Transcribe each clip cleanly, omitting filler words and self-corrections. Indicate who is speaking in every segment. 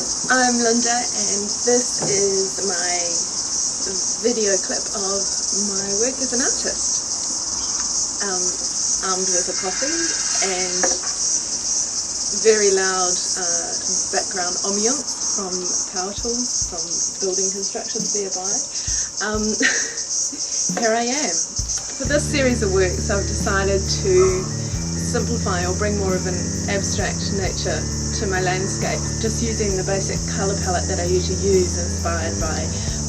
Speaker 1: I'm Linda, and this is my video clip of my work as an artist. Armed with a coffee and very loud background ambience from power tools, from building constructions nearby. Here I am. For this series of works I've decided to simplify or bring more of an abstract nature to my landscape, just using the basic colour palette that I usually use, inspired by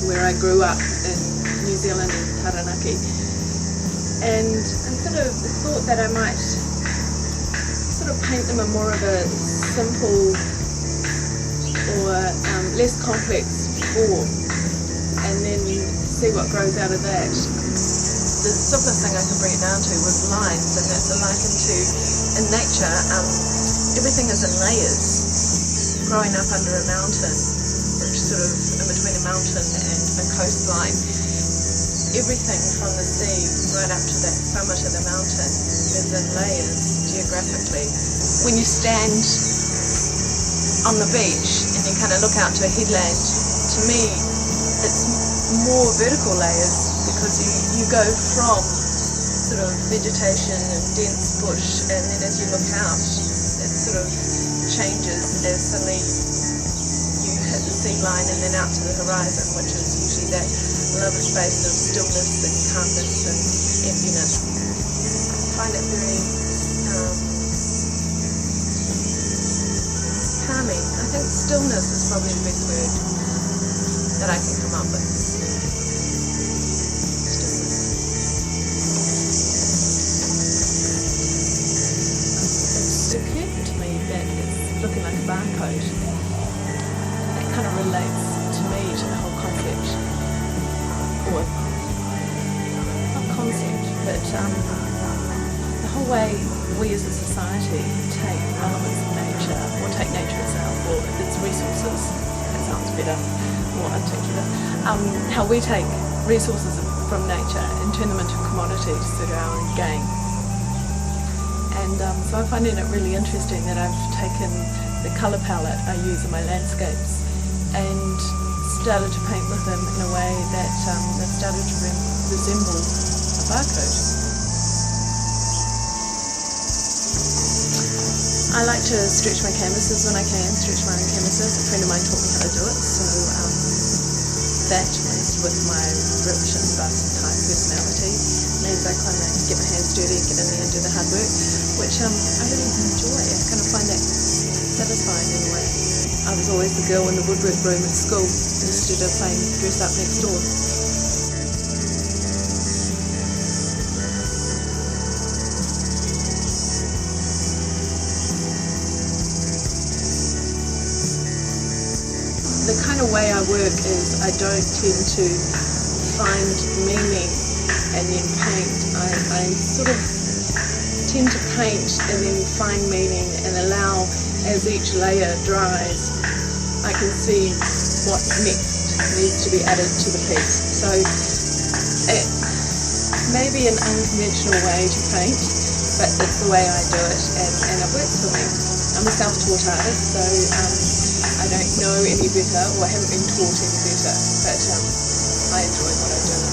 Speaker 1: where I grew up in New Zealand in Taranaki. And I sort of thought that I might sort of paint them in more of a simple or less complex form, and then see what grows out of that. The simplest thing I could bring it down to was lines, and that's a liken to, in nature, everything is in layers. Growing up under a mountain, which sort of in between a mountain and a coastline, everything from the sea right up to the summit of the mountain is in layers geographically. When you stand on the beach and you kind of look out to a headland, to me it's more vertical layers, because you go from sort of vegetation and dense bush, and then as you look out it sort of changes as suddenly you hit the sea line and then out to the horizon, which is usually that level space of stillness and calmness and emptiness. I find it very calming. I think stillness is probably the best word that I can come up with. It's occurred to me that it's looking like a barcode. That kind of relates to me to the whole concept, or not concept, but the whole way we as a society take elements of nature, or take nature itself, or its resources. That sounds better, more articulate. How we take resources from nature and turn them into commodities to suit our own gain. And so I'm finding it really interesting that I've taken the colour palette I use in my landscapes and started to paint with them in a way that they've started to resemble a barcode. I like to stretch my canvases when I can, stretch my own canvases. A friend of mine taught me how to do it, so that mixed with my rich and robust type personality means I kind of get my hands dirty, get in there and do the hard work, which I really enjoy. I kind of find that satisfying in a way. I was always the girl in the woodwork room at school instead of playing dress up next door. The kind of way I work is I don't tend to find meaning and then paint. I sort of tend to paint and then find meaning and allow, as each layer dries, I can see what next needs to be added to the piece. So it may be an unconventional way to paint, but it's the way I do it, and it works for me. I'm a self-taught artist, so I don't know any better, or haven't been taught any better, but I enjoy what I do.